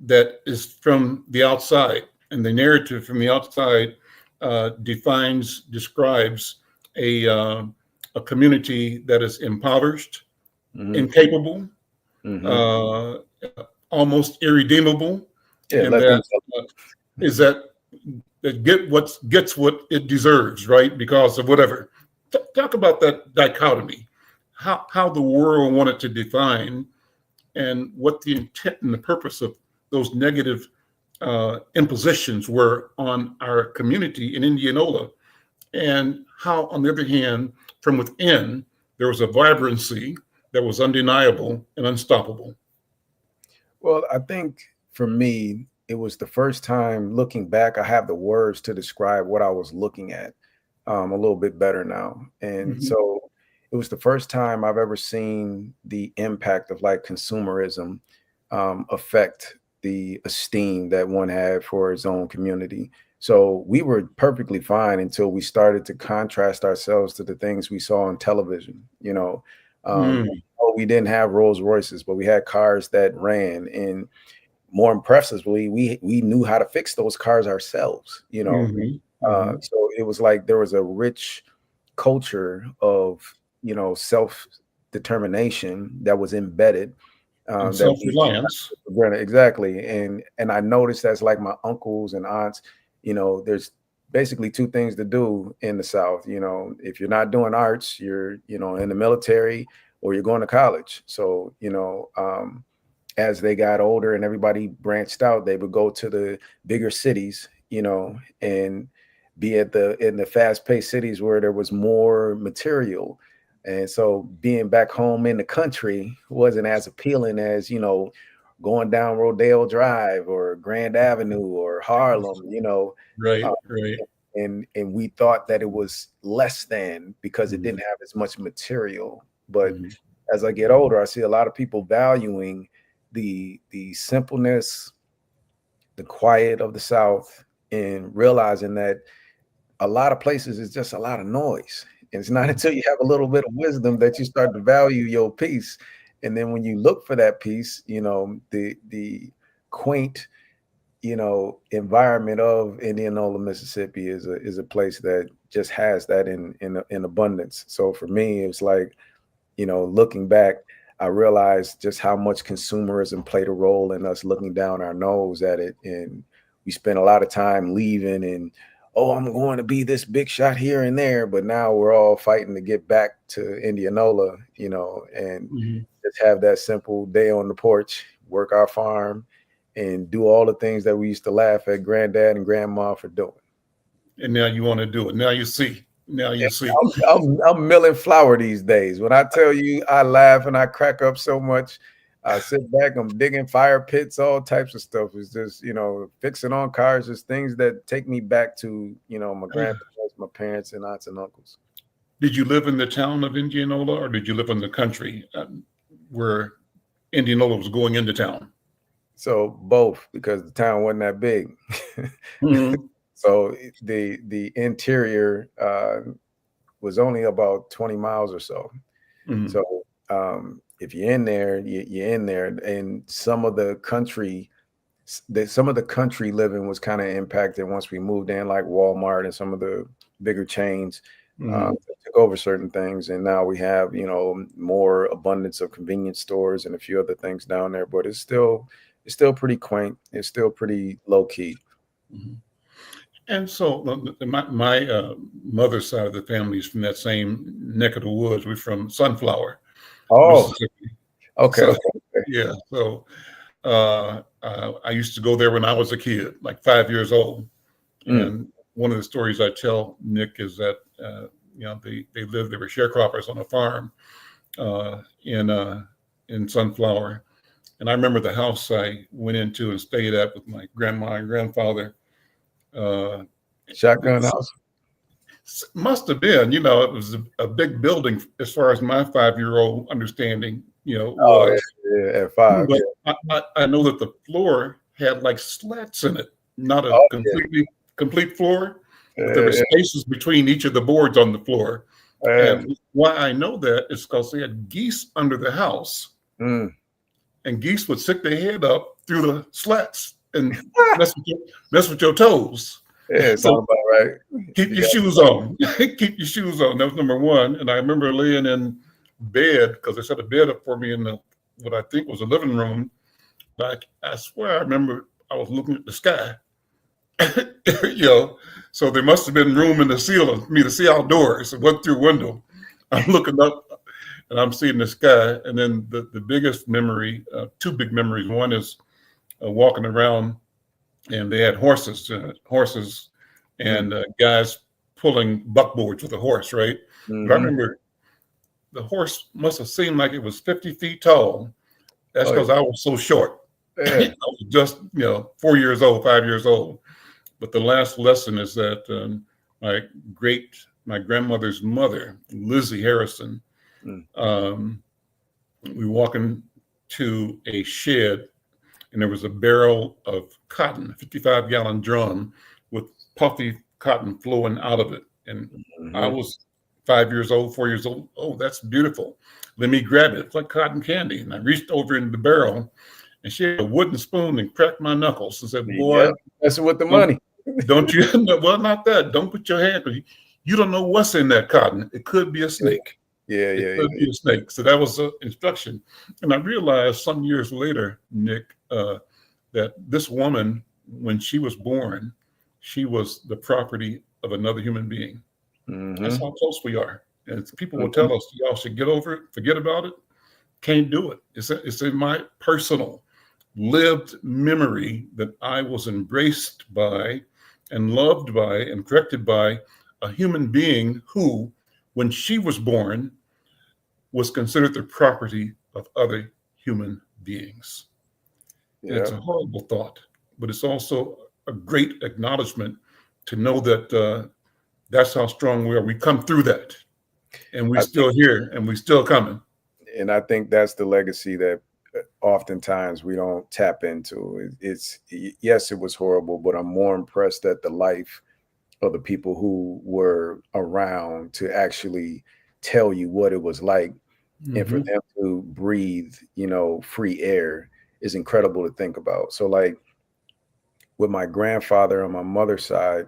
that is from the outside. And the narrative from the outside describes a community that is impoverished, incapable, almost irredeemable, and that gets what it deserves, right? Because of whatever. Talk about that dichotomy, how the world wanted to define, and what the intent and the purpose of those negative impositions were on our community in Indianola. and how, on the other hand, from within, there was a vibrancy that was undeniable and unstoppable? Well, I think for me, it was the first time looking back, I have the words to describe what I was looking at a little bit better now. And Mhm. so it was the first time I've ever seen the impact of like consumerism affect the esteem that one had for his own community. So we were perfectly fine until we started to contrast ourselves to the things we saw on television. Um, Mm, oh, we didn't have Rolls Royces, but we had cars that ran. And more impressively, we knew how to fix those cars ourselves. mhm, mhm. So it was like there was a rich culture of self determination that was embedded And that we self-reliance. exactly. And I noticed as like my uncles and aunts, there's basically two things to do in the South. If you're not doing arts, you're in the military or you're going to college. So as they got older and everybody branched out, they would go to the bigger cities, and be in the fast-paced cities where there was more material. And so being back home in the country wasn't as appealing as, going down Rodeo Drive or Grand Avenue or Harlem, uh, Right, right. and we thought that it was less than because it Mhm, didn't have as much material. But mhm. as I get older, I see a lot of people valuing the simpleness, the quiet of the South, and realizing that a lot of places is just a lot of noise. And it's not until you have a little bit of wisdom that you start to value your peace. And then when you look for that peace, the quaint, environment of Indianola, Mississippi is a place that just has that in abundance. So for me, it's like, looking back, I realized just how much consumerism played a role in us looking down our nose at it. And we spent a lot of time leaving and, oh, I'm going to be this big shot here and there. But now we're all fighting to get back to Indianola, and Mhm. just have that simple day on the porch, work our farm, and do all the things that we used to laugh at granddad and grandma for doing. And now you want to do it. Now you see. Now you see. I'm milling flour these days. When I tell you I laugh and I crack up so much, I sit back, I'm digging fire pits, all types of stuff. It's just, fixing on cars, just things that take me back to, my grandparents, my parents, and aunts and uncles. Did you live in the town of Indianola, or did you live in the country where Indianola was going into town? So both, because the town wasn't that big. Mhm, So the interior was only about 20 miles or so. mhm, So if you're in there, you're in there. And some of the country living was kind of impacted once we moved in, like Walmart and some of the bigger chains mhm. took over certain things. And now we have, more abundance of convenience stores and a few other things down there. But it's still pretty quaint. It's still pretty low key. Mhm. And so my mother's side of the family is from that same neck of the woods. We're from Sunflower, Oh, Mississippi. okay, So okay. yeah, so I used to go there when I was a kid, like 5 years old. Mm, And one of the stories I tell Nick is that they were sharecroppers on a farm uh, in uh, in Sunflower. And I remember the house I went into and stayed at with my grandma and grandfather. Uh, Shotgun house. Must have been, it was a big building as far as my 5-year-old understanding, Oh was. yeah, yeah, at 5. But Yeah. I know that the floor had like slats in it, not a Oh complete floor, but there yeah, were yeah, spaces between each of the boards on the floor. yeah. And why I know that is because they had geese under the house, Mm. and geese would stick their head up through the slats and mess with your toes. Yeah, So sound about right. keep You your got shoes on. Keep your shoes on. That was number one. And I remember laying in bed because they set a bed up for me in what I think was a living room. I swear I remember I was looking at the sky. you know, so there must have been room in the ceiling for me to see outdoors. I went through a window. I'm looking up and I'm seeing the sky. And then the biggest memory, two big memories. One is walking around and they had horses mm. and guys pulling buckboards with a horse, right? Mm-hmm. But I remember the horse must have seemed like it was 50 feet tall. That's because I was so short. Yeah. I was just, 4 years old, 5 years old. But the last lesson is that my grandmother's mother, Lizzie Harrison, we walk into a shed, and there was a barrel of cotton, a 55-gallon drum with puffy cotton flowing out of it. And I was 5 years old, 4 years old. Oh, that's beautiful. Let me grab it. It's like cotton candy. And I reached over in the barrel, and she had a wooden spoon and cracked my knuckles and said, boy, that's with the money. Don't you? Well, not that. Don't put your hand, because you don't know what's in that cotton. It could be a snake. It could be a snake. So that was an instruction. And I realized some years later, Nick, that this woman, when she was born, she was the property of another human being. That's how close we are. And people will tell us, y'all should get over it, forget about it. Can't do it. It's in my personal lived memory that I was embraced by and loved by and corrected by a human being who, when she was born, was considered the property of other human beings. Yeah. It's a horrible thought, but it's also a great acknowledgement to know that that's how strong we are. We come through that, and we're still here, and we're still coming. And I think that's the legacy that oftentimes we don't tap into. It's yes, it was horrible, but I'm more impressed at the life of the people who were around to actually tell you what it was like. And for them to breathe, free air is incredible to think about. So like with my grandfather on my mother's side,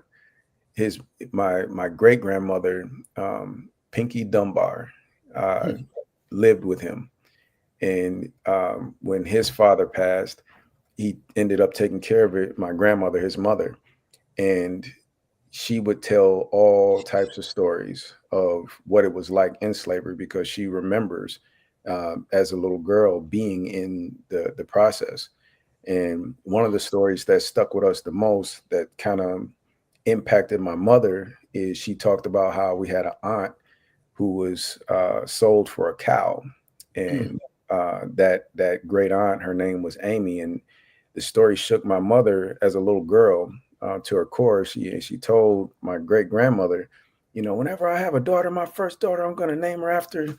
my great grandmother, Pinky Dunbar, lived with him. And when his father passed, he ended up taking care of it, my grandmother, his mother. And she would tell all types of stories of what it was like in slavery, because she remembers as a little girl being in the process. And one of the stories that stuck with us the most, that kind of impacted my mother, is she talked about how we had an aunt who was sold for a cow. And that great aunt, her name was Amy. And the story shook my mother as a little girl to her core. She told my great grandmother, whenever I have a daughter, my first daughter, I'm going to name her after,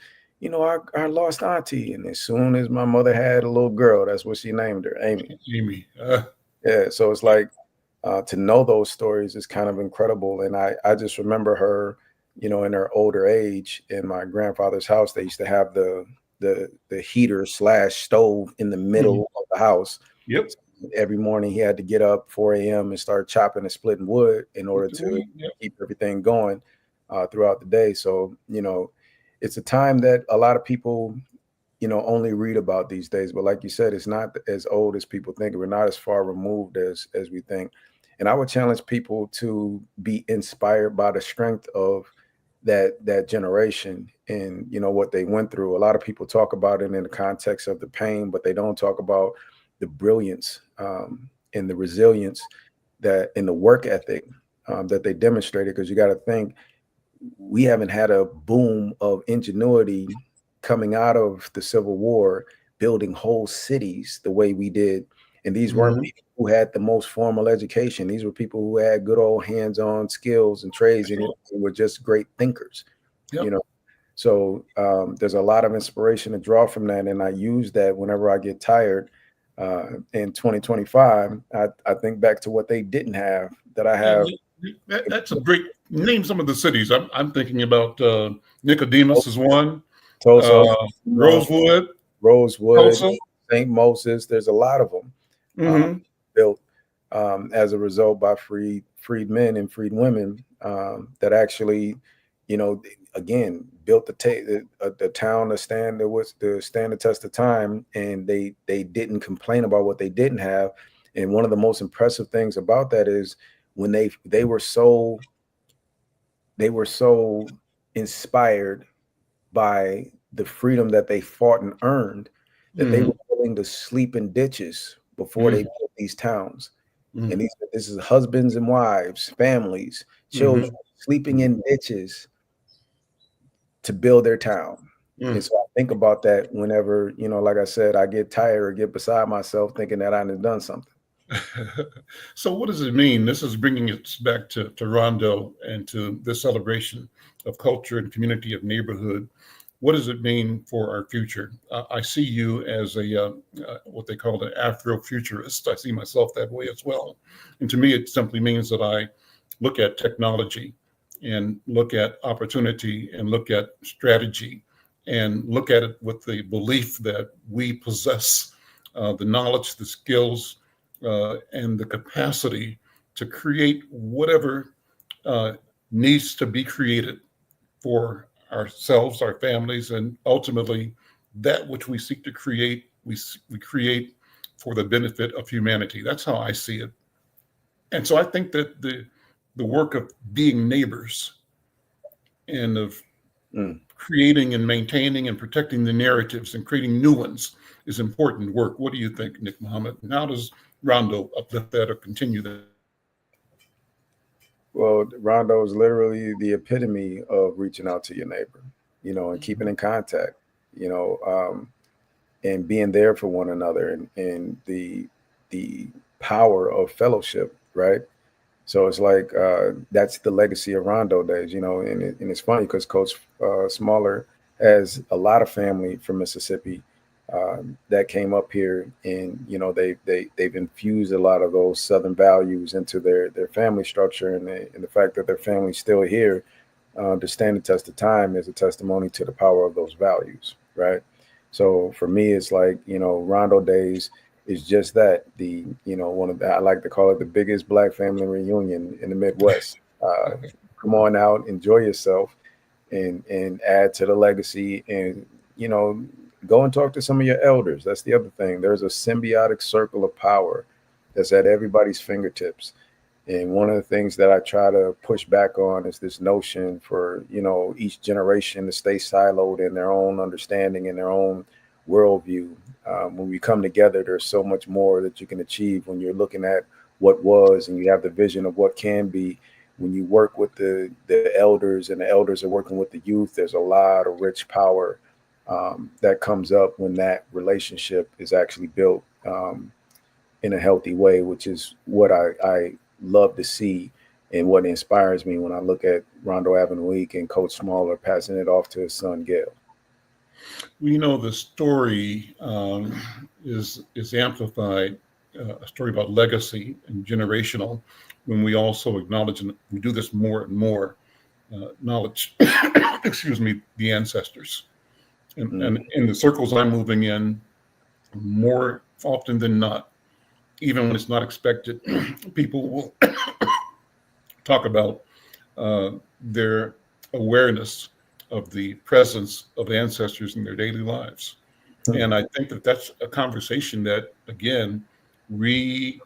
our lost auntie. And as soon as my mother had a little girl, that's what she named her, Amy. Yeah. So it's like to know those stories is kind of incredible. And I just remember her, in her older age, in my grandfather's house, they used to have the heater / stove in the middle of the house. Yep. Every morning he had to get up 4 a.m. and start chopping and splitting wood in order to keep everything going throughout the day. So, it's a time that a lot of people, only read about these days. But like you said, it's not as old as people think. We're not as far removed as we think. And I would challenge people to be inspired by the strength of that generation and what they went through. A lot of people talk about it in the context of the pain, but they don't talk about the brilliance and the resilience that in the work ethic that they demonstrated. Because you got to think, we haven't had a boom of ingenuity coming out of the Civil War, building whole cities the way we did. And these weren't people who had the most formal education. These were people who had good old hands-on skills and trades, and were just great thinkers. So there's a lot of inspiration to draw from that. And I use that whenever I get tired. In 2025, I think back to what they didn't have that I have. That's a great name. Some of the cities I'm thinking about. Nicodemus is one. Tulsa, Rosewood, Tulsa, St. Moses. There's a lot of them built as a result by freed men and freed women that actually, again, built the town to stand the test of time, and they didn't complain about what they didn't have. And one of the most impressive things about that is when they were so inspired by the freedom that they fought and earned, that they were willing to sleep in ditches before they built these towns. And this is husbands and wives, families, children, sleeping in ditches to build their town. And so I think about that whenever, you know, like I said, I get tired or get beside myself thinking that I've done something. So what does it mean? This is bringing us back to Rondo and to this celebration of culture and community of neighborhood. What does it mean for our future? I see you as a what they call an Afrofuturist. I see myself that way as well. And to me, it simply means that I look at technology and look at opportunity and look at strategy and look at it with the belief that we possess the knowledge, the skills, and the capacity to create whatever needs to be created for ourselves, our families, and ultimately that which we seek to create, we create for the benefit of humanity. That's how I see it. And so I think that the work of being neighbors and of creating and maintaining and protecting the narratives and creating new ones is important work. What do you think, Nick Muhammad? And how does Rondo uplift that or continue that? Well, Rondo is literally the epitome of reaching out to your neighbor, you know, and keeping in contact, you know, and being there for one another, and the power of fellowship, right? So it's like that's the legacy of Rondo Days, you know, and it's funny because Coach Smaller has a lot of family from Mississippi that came up here, and you know they've infused a lot of those Southern values into their family structure, and the fact that their family's still here to stand the test of time is a testimony to the power of those values, right? So for me, it's like, you know, Rondo Days is just that, the, you know, one of the, I like to call it the biggest Black family reunion in the Midwest. Come on out, enjoy yourself, and add to the legacy, and you know, go and talk to some of your elders. That's the other thing. There's a symbiotic circle of power that's at everybody's fingertips. And one of the things that I try to push back on is this notion for, you know, each generation to stay siloed in their own understanding and their own worldview. When we come together, there's so much more that you can achieve when you're looking at what was and you have the vision of what can be. When you work with the elders and the elders are working with the youth, there's a lot of rich power that comes up when that relationship is actually built in a healthy way, which is what I love to see and what inspires me when I look at Rondo Avenue Week and Coach Smaller passing it off to his son, Gail. Well, you know, the story is amplified, a story about legacy and generational, when we also acknowledge, and we do this more and more, knowledge, excuse me, the ancestors. And in the circles I'm moving in, more often than not, even when it's not expected, people will talk about their awareness of the presence of ancestors in their daily lives. And I think that that's a conversation that, again, refocuses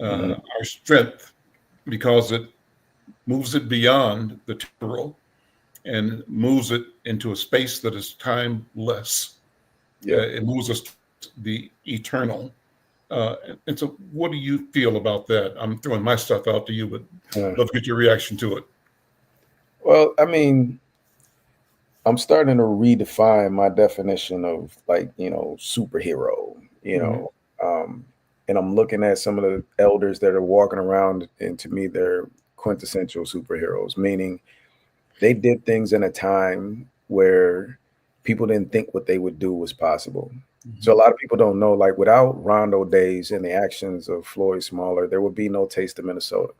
our strength, because it moves it beyond the temporal and moves it into a space that is timeless. It moves us to the eternal. And so what do you feel about that? I'm throwing my stuff out to you, but I'd love to get your reaction to it. Well, I mean, I'm starting to redefine my definition of, like, you know, superhero, you know, and I'm looking at some of the elders that are walking around, and to me, they're quintessential superheroes, meaning they did things in a time where people didn't think what they would do was possible. So a lot of people don't know, like, without Rondo Days and the actions of Floyd Smaller, there would be no Taste of Minnesota.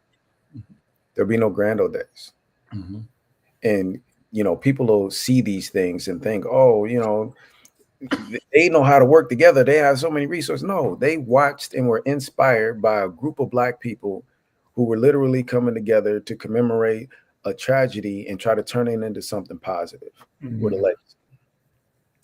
There'd be no Grando Days. And, you know, people will see these things and think, oh, you know, they know how to work together. They have so many resources. No, they watched and were inspired by a group of Black people who were literally coming together to commemorate a tragedy and try to turn it into something positive with a legacy.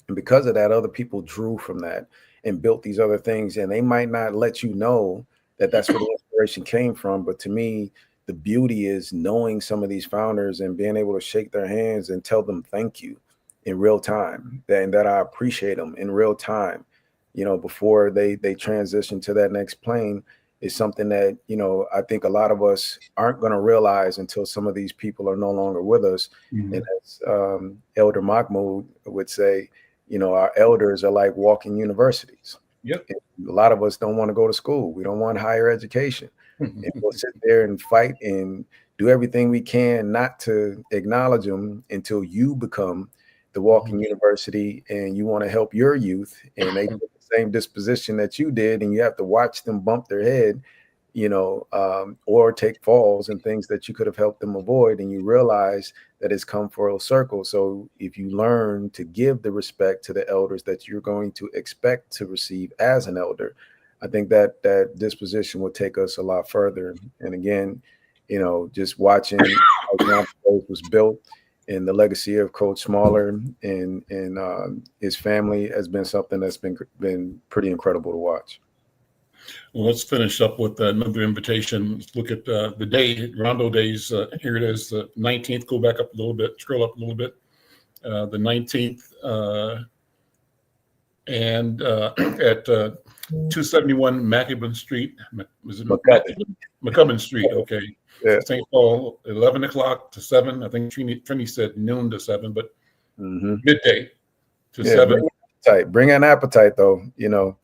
And because of that, other people drew from that and built these other things. And they might not let you know that that's where the inspiration came from. But to me, the beauty is knowing some of these founders and being able to shake their hands and tell them thank you in real time, and that I appreciate them in real time, you know, before they transition to that next plane. is something that, you know, I think a lot of us aren't going to realize until some of these people are no longer with us. And as Elder Mahmoud would say, you know, our elders are like walking universities. Yep. And a lot of us don't want to go to school. We don't want higher education. And we'll sit there and fight and do everything we can not to acknowledge them until you become the walking university and you want to help your youth and they get the same disposition that you did, and you have to watch them bump their head, you know, or take falls and things that you could have helped them avoid, and you realize that it's come full circle. So if you learn to give the respect to the elders that you're going to expect to receive as an elder, I think that that disposition will take us a lot further. And again, you know, just watching how Rondo Days was built and the legacy of Coach Smaller and his family has been something that's been pretty incredible to watch. Well, let's finish up with another invitation. Let's look at the day, Rondo Days. Here it is, the 19th. Go back up a little bit, scroll up a little bit. The 19th and at 271 McCubbin Street. Was it McCubbin Street? Okay. Yeah. St. Paul, 11 o'clock to 7. I think Trini said noon to 7, but midday to 7. Bring an appetite, though. You know,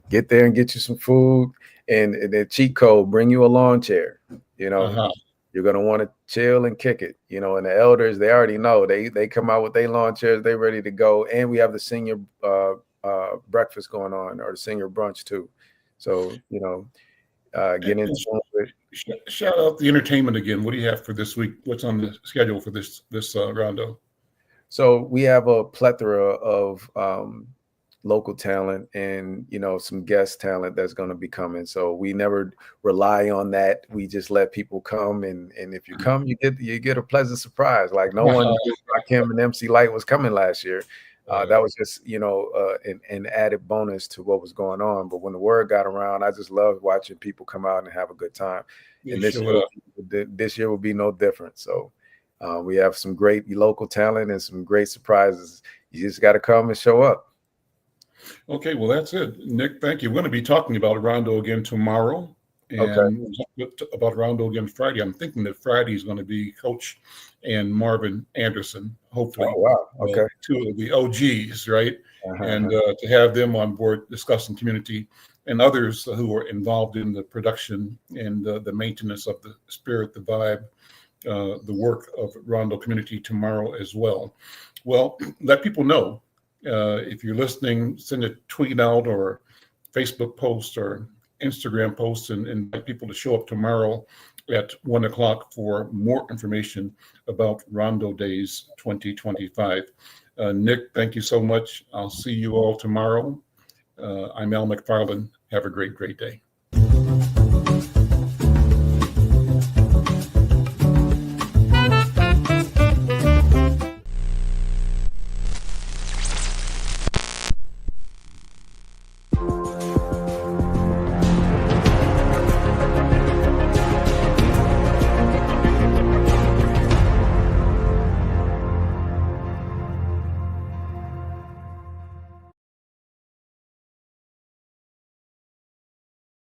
get there and get you some food, and the cheat code: bring you a lawn chair. You know, you're gonna want to chill and kick it. You know, and the elders, they already know. They come out with their lawn chairs. They ready to go, and we have the senior breakfast going on, or the senior brunch too. So you know, get into it. Shout out the entertainment again. What do you have for this week? What's on the schedule for this Rondo? So we have a plethora of local talent and, you know, some guest talent that's going to be coming. So we never rely on that. We just let people come, and if you come, you get a pleasant surprise. Like no one like him and MC Light was coming last year. That was just, you know, an added bonus to what was going on. But when the word got around, I just loved watching people come out and have a good time. And this year will be no different. So we have some great local talent and some great surprises. You just got to come and show up. Okay, well, that's it. Nick, thank you. We're going to be talking about Rondo again tomorrow. And about Rondo again Friday. I'm thinking that Friday is going to be Coach and Marvin Anderson, hopefully. Oh, wow. Okay. Two of the OGs, right? And to have them on board discussing community and others who are involved in the production and the maintenance of the spirit, the vibe, the work of Rondo community tomorrow as well. Well, let people know. If you're listening, send a tweet out or Facebook post or Instagram post and invite people to show up tomorrow at 1 o'clock for more information about Rondo Days 2025. Nick, thank you so much. I'll see you all tomorrow. I'm Al McFarlane. Have a great day.